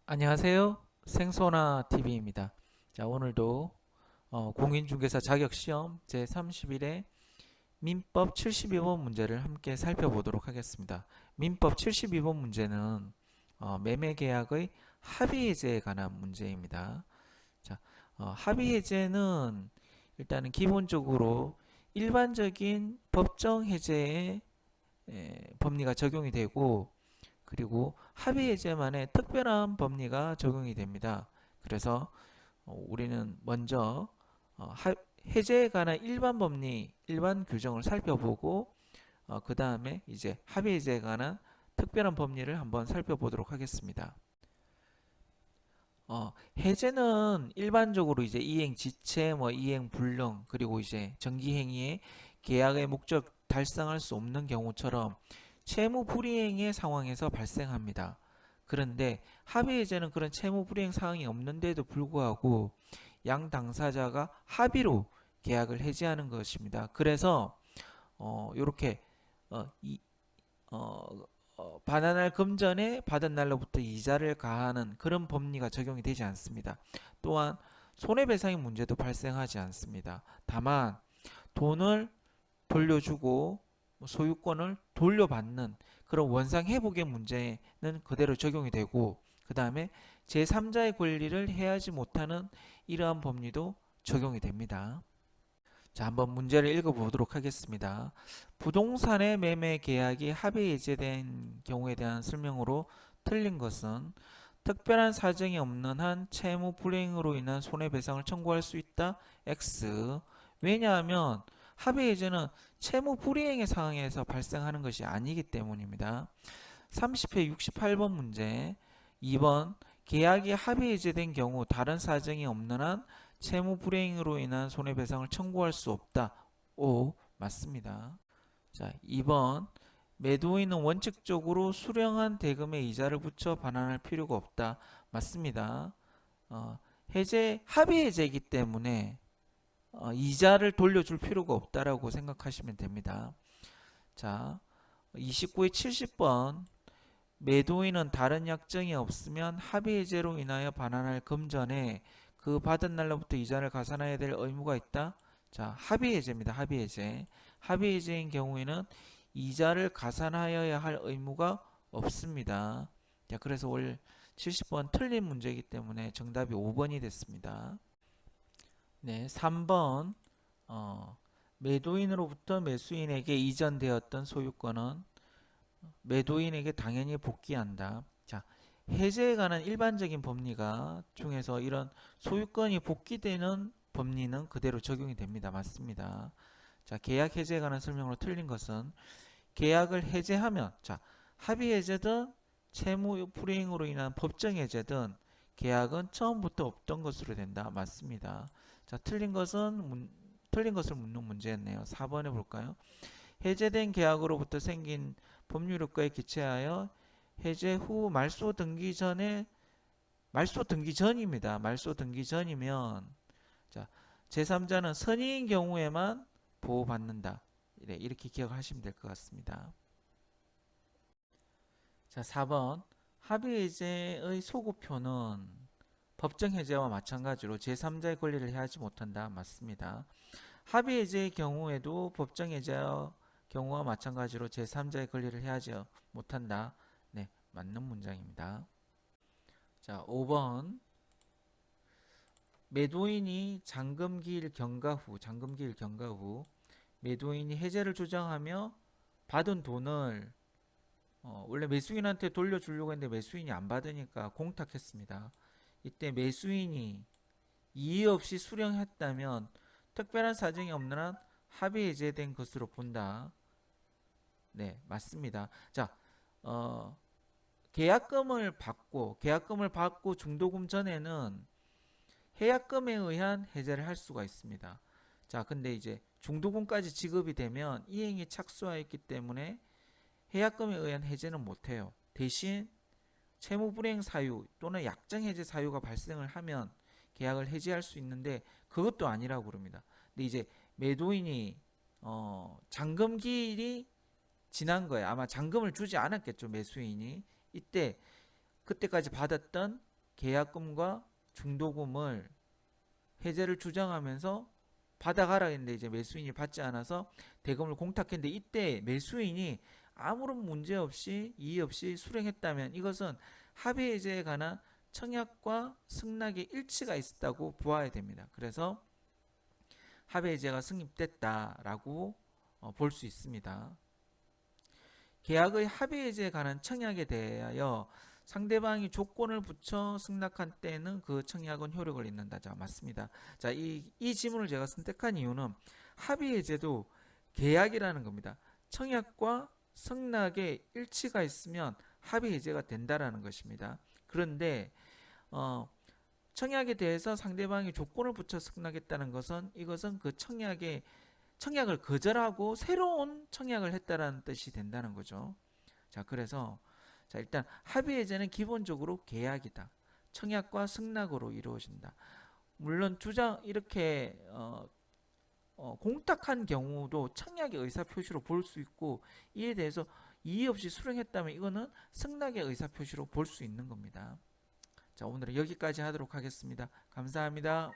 안녕하세요. 생소나 TV입니다. 자, 오늘도 공인중개사 자격시험 제31회 민법 72번 문제를 함께 살펴보도록 하겠습니다. 민법 72번 문제는 매매계약의 합의해제에 관한 문제입니다. 자, 합의해제는 일단은 기본적으로 일반적인 법정해제의 법리가 적용이 되고, 그리고 합의해제만의 특별한 법리가 적용이 됩니다. 그래서 우리는 먼저 해제에 관한 일반 법리, 일반 규정을 살펴보고 그 다음에 이제 합의해제에 관한 특별한 법리를 한번 살펴보도록 하겠습니다. 해제는 일반적으로 이제 이행 지체, 이행 불능, 그리고 이제 정기행위의 계약의 목적 달성할 수 없는 경우처럼 채무 불이행의 상황에서 발생합니다. 그런데 합의해제는 그런 채무 불이행 상황이 없는데도 불구하고 양 당사자가 합의로 계약을 해지하는 것입니다. 그래서 이렇게 어, 이, 어, 반환할 금전에 받은 날로부터 이자를 가하는 그런 법리가 적용이 되지 않습니다. 또한 손해배상의 문제도 발생하지 않습니다. 다만 돈을 돌려주고 소유권을 돌려받는 그런 원상 회복의 문제는 그대로 적용이 되고, 그 다음에 제3자의 권리를 해하지 못하는 이러한 법리도 적용이 됩니다. 자, 한번 문제를 읽어보도록 하겠습니다. 부동산의 매매 계약이 합의 해제된 경우에 대한 설명으로 틀린 것은 특별한 사정이 없는 한 채무 불이행으로 인한 손해배상을 청구할 수 있다. X. 왜냐하면 합의 해제는 채무 불이행의 상황에서 발생하는 것이 아니기 때문입니다. 30회 68번 문제 2번 계약이 합의 해제된 경우 다른 사정이 없는 한 채무 불이행으로 인한 손해배상을 청구할 수 없다. O. 맞습니다. 자, 2번 매도인은 원칙적으로 수령한 대금에 이자를 붙여 반환할 필요가 없다. 맞습니다. 해제 합의 해제이기 때문에 이자를 돌려줄 필요가 없다라고 생각하시면 됩니다. 자, 29회 70번 매도인은 다른 약정이 없으면 합의 해제로 인하여 반환할 금전에 그 받은 날로부터 이자를 가산해야 될 의무가 있다. 자, 합의 해제입니다. 합의 해제. 합의 해제인 경우에는 이자를 가산하여야 할 의무가 없습니다. 자, 그래서 올 70번 틀린 문제이기 때문에 정답이 5번이 됐습니다. 네, 3번 매도인으로부터 매수인에게 이전되었던 소유권은 매도인에게 당연히 복귀한다. 자, 해제에 관한 일반적인 법리가 중에서 이런 소유권이 복귀되는 법리는 그대로 적용이 됩니다. 맞습니다. 자, 계약 해제에 관한 설명으로 틀린 것은 계약을 해제하면, 자, 합의 해제든 채무 불이행으로 인한 법정 해제든 계약은 처음부터 없던 것으로 된다. 맞습니다. 자, 틀린 것을 묻는 문제였네요. 4번에 볼까요? 해제된 계약으로부터 생긴 법률 효과에 기체하여 해제 후 말소 등기 전에 말소 등기 전입니다. 말소 등기 전이면 자, 제3자는 선의인 경우에만 보호받는다. 이렇게 기억하시면 될 것 같습니다. 자, 4번 합의 해제의 소급표는 법정 해제와 마찬가지로 제3자의 권리를 해하지 못한다. 맞습니다. 합의 해제의 경우에도 법정 해제와 경우와 마찬가지로 제3자의 권리를 해하지 못한다. 네, 맞는 문장입니다. 자, 5번 매도인이 잔금기일 경과 후 매도인이 해제를 주장하며 받은 돈을 원래 매수인한테 돌려주려고 했는데 매수인이 안 받으니까 공탁했습니다. 이때 매수인이 이의 없이 수령했다면 특별한 사정이 없는 한 합의 해제된 것으로 본다. 네, 맞습니다. 자, 계약금을 받고 중도금 전에는 해약금에 의한 해제를 할 수가 있습니다. 자, 근데 이제 중도금까지 지급이 되면 이행이 착수하였기 때문에 해약금에 의한 해제는 못해요. 대신 채무불이행 사유 또는 약정해제 사유가 발생을 하면 계약을 해지할 수 있는데 그것도 아니라고 그럽니다. 근데 이제 매도인이 잔금기일이 지난 거예요. 아마 잔금을 주지 않았겠죠, 매수인이. 그때까지 받았던 계약금과 중도금을 해제를 주장하면서 받아가라 했는데 이제 매수인이 받지 않아서 대금을 공탁했는데 이때 매수인이 아무런 문제 없이 이의 없이 수령했다면 이것은 합의 해제에 관한 청약과 승낙의 일치가 있었다고 보아야 됩니다. 그래서 합의 해제가 성립됐다라고 볼 수 있습니다. 계약의 합의 해제에 관한 청약에 대하여 상대방이 조건을 붙여 승낙한 때는 그 청약은 효력을 잃는다. 자, 맞습니다. 자, 이 지문을 제가 선택한 이유는 합의 해제도 계약이라는 겁니다. 청약과 승낙의 일치가 있으면 합의 해제가 된다라는 것입니다. 그런데 청약에 대해서 상대방이 조건을 붙여 승낙했다는 것은 이것은 그 청약을 거절하고 새로운 청약을 했다라는 뜻이 된다는 거죠. 자, 그래서 자, 일단 합의 해제는 기본적으로 계약이다. 청약과 승낙으로 이루어진다. 물론 주장 이렇게 공탁한 경우도 청약의 의사 표시로 볼 수 있고 이에 대해서 이의 없이 수령했다면 이거는 승낙의 의사 표시로 볼 수 있는 겁니다. 자, 오늘은 여기까지 하도록 하겠습니다. 감사합니다.